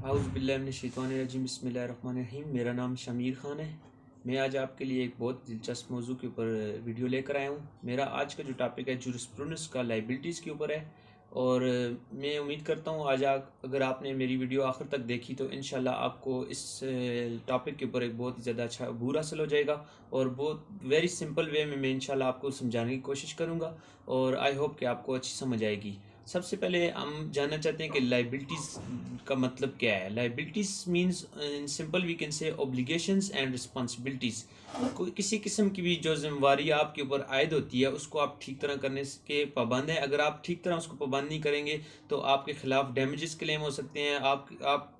औज़ुबिल्लाहिमिनश्शैतानिर्रजीम बिस्मिल्लाहिर्रहमानिर्रहीम। मेरा नाम शमीर ख़ान है। मैं आज आपके लिए एक बहुत दिलचस्प मौजू के ऊपर वीडियो लेकर आया हूँ। मेरा आज का जो टॉपिक है जूरिस्प्रूडेंस का लाइबिलिटीज़ के ऊपर है और मैं उम्मीद करता हूँ आज अगर आपने मेरी वीडियो आखिर तक देखी तो इंशाल्लाह आपको इस टॉपिक के ऊपर एक बहुत ही ज़्यादा अच्छा अबूर हासिल हो जाएगा और बहुत वेरी सिंपल वे में मैं इंशाल्लाह आपको समझाने की कोशिश करूँगा और आई होप कि आपको अच्छी समझ आएगी। सबसे पहले हम जानना चाहते हैं कि लाइबिलिटीज़ का मतलब क्या है। Liabilities means in simple we can say obligations and responsibilities. कोई किसी किस्म की भी जो जिम्मेवारी आपके ऊपर आयद होती है उसको आप ठीक तरह करने के पाबंद हैं। अगर आप ठीक तरह उसको पाबंद नहीं करेंगे तो आपके खिलाफ डैमेजेस क्लेम हो सकते हैं। आप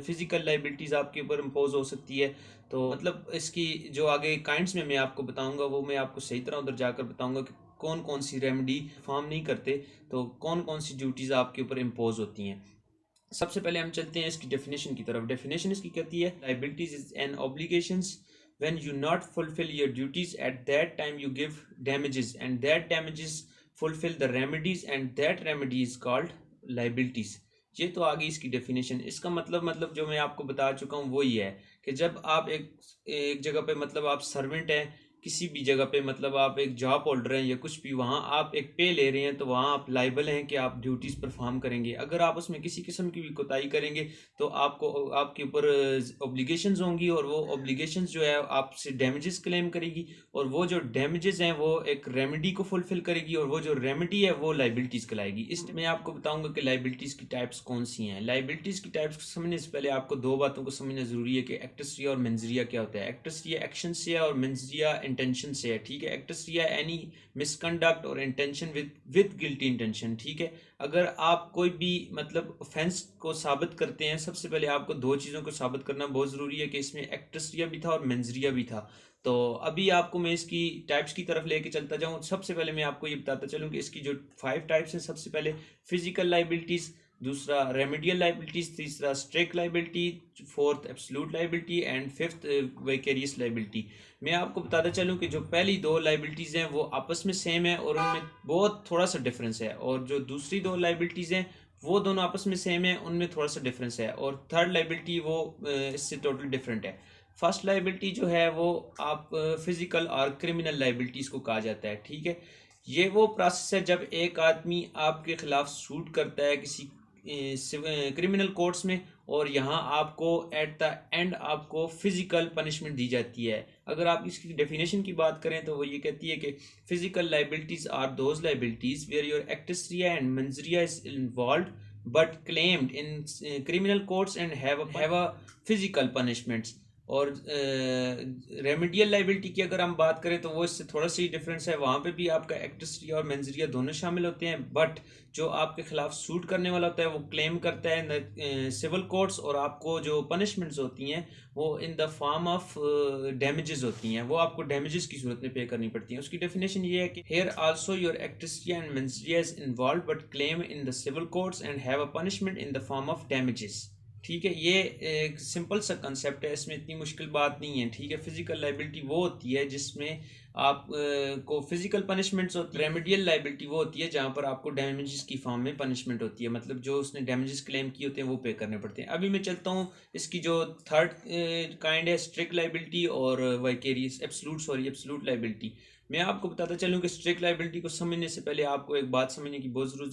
फिजिकल लाइबिलिटीज़ आपके ऊपर इम्पोज हो सकती है। तो मतलब इसकी जो आगे काइंड्स में मैं आपको बताऊंगा वो मैं आपको सही तरह उधर जाकर बताऊंगा कि कौन कौन सी रेमेडी फॉर्म नहीं करते तो कौन कौन सी ड्यूटीज़ आपके ऊपर इम्पोज होती हैं। सबसे पहले हम चलते हैं इसकी डेफिनेशन की तरफ। डेफिनेशन इसकी कहती है liabilities is an obligations when you not fulfil your duties at that time you give damages and that damages fulfil the remedies and that remedy is called liabilities. ये तो आ गई इसकी डेफिनेशन। इसका मतलब जो मैं आपको बता चुका हूँ वो ही है कि जब आप एक जगह पे मतलब आप सर्वेंट हैं किसी भी जगह पे मतलब आप एक जॉब होल्डर हैं या कुछ भी वहाँ आप एक पे ले रहे हैं तो वहाँ आप लाइबल हैं कि आप ड्यूटीज़ परफॉर्म करेंगे। अगर आप उसमें किसी किस्म की भी कोताही करेंगे तो आपको आपके ऊपर ऑब्लिगेशंस होंगी और वो ऑब्लिगेशंस जो है आपसे डैमेजेस क्लेम करेगी और वो जो डैमेजेस हैं वो एक रेमेडी को फुलफिल करेगी और वो जो रेमेडी है वो लाइबिलिटीज़ कहलाएगी। इसमें मैं आपको बताऊंगा कि लाइबिलिटीज़ की टाइप्स कौन सी हैं। लाइबिलिटीज़ की टाइप्स को समझने से पहले आपको दो बातों को समझना ज़रूरी है कि एक्टस और मेंजरिया क्या होता है। एक्टस एक्शन से है और मेंजरिया इंटेंशन से है। ठीक है, एक्टस एनी मिसकंडक्ट और इंटेंशन विद गिल्टी इंटेंशन। ठीक है, अगर आप कोई भी मतलब ऑफेंस को साबित करते हैं सबसे पहले आपको दो चीज़ों को साबित करना बहुत ज़रूरी है कि इसमें एक्टस्ट्रिया भी था और मेंजरिया भी था। तो अभी आपको मैं इसकी टाइप्स की तरफ लेके चलता जाऊं। सबसे पहले मैं आपको ये बताता चलूं कि इसकी जो 5 टाइप्स हैं। सबसे पहले फिजिकल लाइबिलिटीज़, दूसरा रेमेडियल लाइबिलिटीज, तीसरा strict liability, fourth absolute liability and fifth vicarious liability. मैं आपको बताता चलूं कि जो पहली दो लाइबिलिटीज़ हैं वो आपस में सेम है और उनमें बहुत थोड़ा सा डिफरेंस है और जो दूसरी दो लाइबिलिटीज़ हैं वो दोनों आपस में सेम है, उनमें थोड़ा सा डिफरेंस है और थर्ड लाइबिलिटी वो इससे टोटल डिफरेंट है। फर्स्ट लाइबिलिटी जो है वो आप फिजिकल और क्रिमिनल लाइबिलिटीज़ को कहा जाता है। ठीक है, ये वो प्रोसेस है जब एक आदमी आपके खिलाफ सूट करता है किसी क्रिमिनल कोर्ट्स में और यहाँ आपको एट द एंड आपको फिजिकल पनिशमेंट दी जाती है। अगर आप इसकी डेफिनेशन की बात करें तो वो ये कहती है कि physical liabilities are those liabilities where your actus reus and mens rea is involved but claimed in criminal courts and have a physical punishments. और रेमेडियल लाइबिलिटी की अगर हम बात करें तो वो इससे थोड़ा सा ही डिफरेंस है। वहाँ पे भी आपका एक्टस्ट्रिया और मेंजरिया दोनों शामिल होते हैं बट जो आपके खिलाफ सूट करने वाला होता है वो क्लेम करता है सिविल कोर्ट्स और आपको जो पनिशमेंट्स होती हैं वो इन द फॉर्म ऑफ डैमेजेस होती हैं, वो आपको डैमेजेस की सूरत में पे करनी पड़ती हैं। उसकी डेफिनेशन ये है कि here also your actus reus and mens rea is involve but claim in the civil courts and have a punishment in the form of damages. ठीक है, ये एक सिंपल सा कंसेप्ट है, इसमें इतनी मुश्किल बात नहीं है। ठीक है, फिजिकल लाइबिलिटी वो होती है जिसमें आप को फिजिकल पनिशमेंट्स होती है। रेमेडियल लाइबिलिटी वो होती है जहाँ पर आपको डैमेजेस की फॉर्म में पनिशमेंट होती है, मतलब जो उसने डैमेजेस क्लेम किए होते हैं वो पे करने पड़ते हैं। अभी मैं चलता हूँ इसकी जो थर्ड काइंड है स्ट्रिक्ट लाइबिलिटी और वाइकेरियस एब्सोल्यूट लाइबिलिटी। मैं आपको बताता चलूँ कि स्ट्रिक्ट लाइबिलिटी को समझने से पहले आपको एक बात समझने की बहुत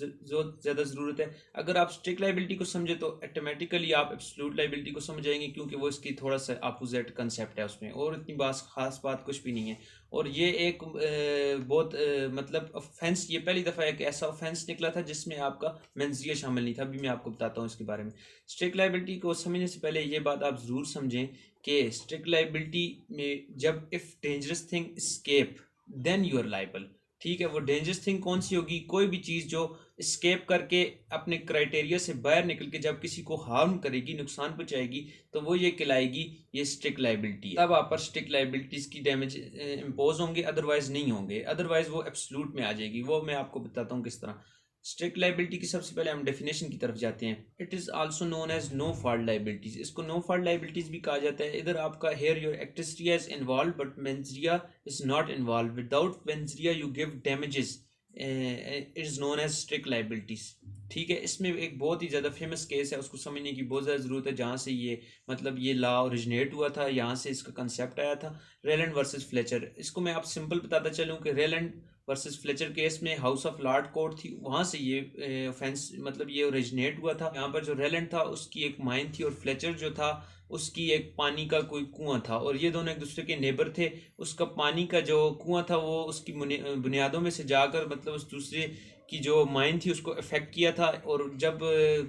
ज़्यादा ज़रूरत है। अगर आप स्ट्रिक्ट लाइबिलिटी को समझे तो ऑटोमेटिकली आप एब्सोल्यूट लाइबिलिटी को समझ जाएंगे क्योंकि वो इसकी थोड़ा सा अपोजिट कंसेप्ट है उसमें और इतनी खास बात कुछ भी नहीं है। और ये एक बहुत मतलब ऑफेंस, ये पहली दफ़ा एक ऐसा ऑफेंस निकला था जिसमें आपका मेंजरिया शामिल नहीं था। अभी मैं आपको बताता हूँ इसके बारे में। स्ट्रिक्ट लाइबिलिटी को समझने से पहले ये बात आप ज़रूर समझें कि स्ट्रिक्ट लाइबिलिटी में जब if dangerous thing escape then you are liable. ठीक है, वो डेंजरस थिंग कौन सी होगी? कोई भी चीज़ जो स्केप करके अपने क्राइटेरिया से बाहर निकल के जब किसी को हार्म करेगी, नुकसान पहुंचाएगी, तो वो ये कहलाएगी ये स्ट्रिक्ट लाइबिलिटी। तब आप पर स्ट्रिक्ट लाइबिलिटीज़ की डैमेज इम्पोज होंगे, अदरवाइज नहीं होंगे, अदरवाइज वो एब्सोल्यूट में आ जाएगी। वो मैं आपको बताता हूँ किस तरह। स्ट्रिक्ट लाइबिलिटी की सबसे पहले हम डेफिनेशन की तरफ जाते हैं। It is also known as no fault liabilities. इसको नो फॉल्ट लाइबिलिटीज भी कहा जाता है। इधर आपका here your actus reus is involve but mens rea is not involve. Without mens rea you give damages is known as strict liabilities. ठीक है, इसमें एक बहुत ही ज़्यादा फेमस केस है, उसको समझने की बहुत ज़्यादा ज़रूरत है, जहाँ से ये मतलब ये लॉ ओरिजिनेट हुआ था, यहाँ से इसका कंसेप्ट आया था। रेलैंड वर्सेस फ्लेचर, इसको मैं आप सिंपल बताता चलूँ कि रेलैंड वर्सेस फ्लेचर केस में हाउस ऑफ लॉर्ड कोर्ट थी, वहाँ से ये ऑफेंस मतलब ये ओरिजिनेट हुआ था। यहाँ पर जो रेलैंड था उसकी एक माइन थी और फ्लेचर जो था उसकी एक पानी का कोई कुआं था, और ये दोनों एक दूसरे के नेबर थे। उसका पानी का जो कुआं था वो उसकी बुनियादों में से जाकर मतलब उस दूसरे की जो माइन थी उसको इफेक्ट किया था। और जब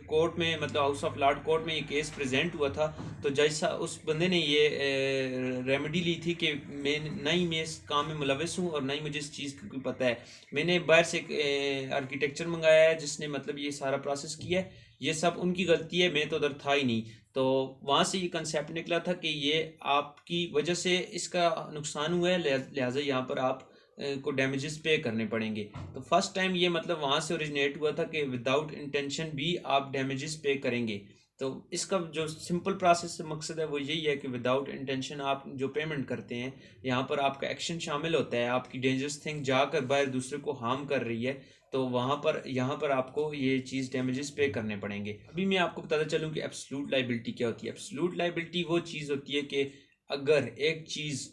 कोर्ट में मतलब हाउस ऑफ लॉर्ड कोर्ट में ये केस प्रेजेंट हुआ था, तो जैसा उस बंदे ने ये रेमेडी ली थी कि मैं इस काम में मुलविस हूँ और ना ही मुझे इस चीज़ की कोई पता है। मैंने बाहर से एक आर्किटेक्चर मंगाया है जिसने मतलब ये सारा प्रोसेस किया है, ये सब उनकी गलती है, मैं तो उधर था ही नहीं। तो वहाँ से ये कंसेप्ट निकला था कि ये आपकी वजह से इसका नुकसान हुआ है, लिहाजा यहाँ पर आप को डैमेजेस पे करने पड़ेंगे। तो फर्स्ट टाइम ये मतलब वहाँ से ओरिजिनेट हुआ था कि विदाउट इंटेंशन भी आप डैमेजेस पे करेंगे। तो इसका जो सिंपल प्रोसेस से मकसद है वो यही है कि विदाउट इंटेंशन आप जो पेमेंट करते हैं, यहाँ पर आपका एक्शन शामिल होता है, आपकी डेंजरस थिंग जाकर बाहर दूसरे को हार्म कर रही है, तो वहाँ पर यहाँ पर आपको ये चीज़ डैमेजेस पे करने पड़ेंगे। अभी मैं आपको बताता चलूँ कि एब्सोल्यूट लाइबिलिटी क्या होती है। एब्सोल्यूट लाइबिलिटी वो चीज़ होती है कि अगर एक चीज़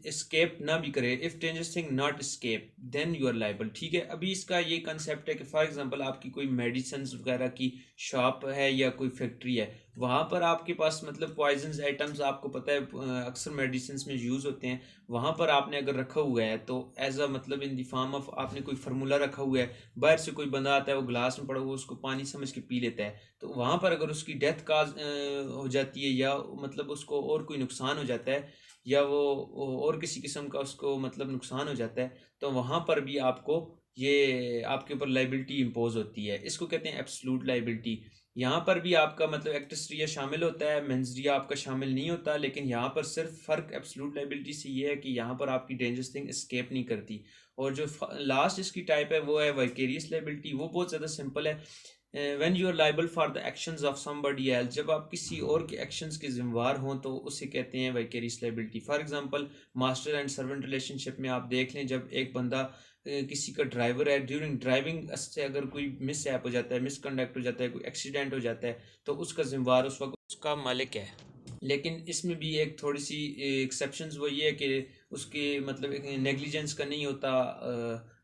एस्केप ना भी करे, if dangerous thing not escape then you are liable. ठीक है, अभी इसका ये कंसेप्ट है कि फॉर एग्जांपल आपकी कोई मेडिसिन वगैरह की शॉप है या कोई फैक्ट्री है, वहाँ पर आपके पास मतलब पॉइजन्स आइटम्स आपको पता है अक्सर मेडिसिन में यूज़ होते हैं, वहाँ पर आपने अगर रखा हुआ है तो एज अ मतलब इन द फॉर्म ऑफ आपने कोई फार्मूला रखा हुआ है, बाहर से कोई बंदा आता है वो ग्लास में पड़ा हुआ उसको पानी समझ के पी लेता है, तो वहाँ पर अगर उसकी डेथ काज हो जाती है या मतलब उसको और कोई नुकसान हो जाता है या वो और किसी किस्म का उसको मतलब नुकसान हो जाता है, तो वहाँ पर भी आपको ये आपके ऊपर लाइबिलिटी इम्पोज होती है। इसको कहते हैं एब्सोल्यूट लाइबिलिटी। यहाँ पर भी आपका मतलब एक्ट्रेस रिया शामिल होता है, मेंस रिया आपका शामिल नहीं होता, लेकिन यहाँ पर सिर्फ फ़र्क एब्सोल्यूट लाइबिलिटी से ये है कि यहाँ पर आपकी डेंजरस थिंग एस्केप नहीं करती। और जो लास्ट इसकी टाइप है वो है वाइकेरियस लाइबिलिटी, वो बहुत ज़्यादा सिंपल है। When you are liable for the actions of somebody else, जब आप किसी और के एक्शंस के जिम्मेवार हों तो उसे कहते हैं vicarious liability. For example master and servant relationship में आप देख लें, जब एक बंदा किसी का ड्राइवर है, ड्यूरिंग ड्राइविंग से अगर कोई मिस ऐप हो जाता है, मिसकंडक्ट हो जाता है, कोई एक्सीडेंट हो जाता है, तो उसका जिम्मेवार उस वक्त उसका मालिक है। लेकिन इसमें भी एक थोड़ी सी एक्सेप्शंस वो ये है कि उसके मतलब एक नेग्लिजेंस का नहीं होता,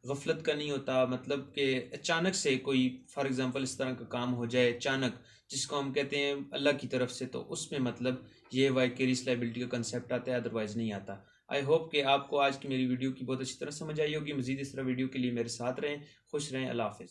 गफलत का नहीं होता, मतलब कि अचानक से कोई फॉर एग्जांपल इस तरह का काम हो जाए अचानक, जिसको हम कहते हैं अल्लाह की तरफ से, तो उसमें मतलब ये वाइकेरियस लाइबिलिटी का कंसेप्ट आता है, अदरवाइज नहीं आता। आई होप कि आपको आज की मेरी वीडियो की बहुत अच्छी तरह समझ आई होगी। मज़ीद इस तरह वीडियो के लिए मेरे साथ रहें, खुश रहें, अल्लाह हाफिज़।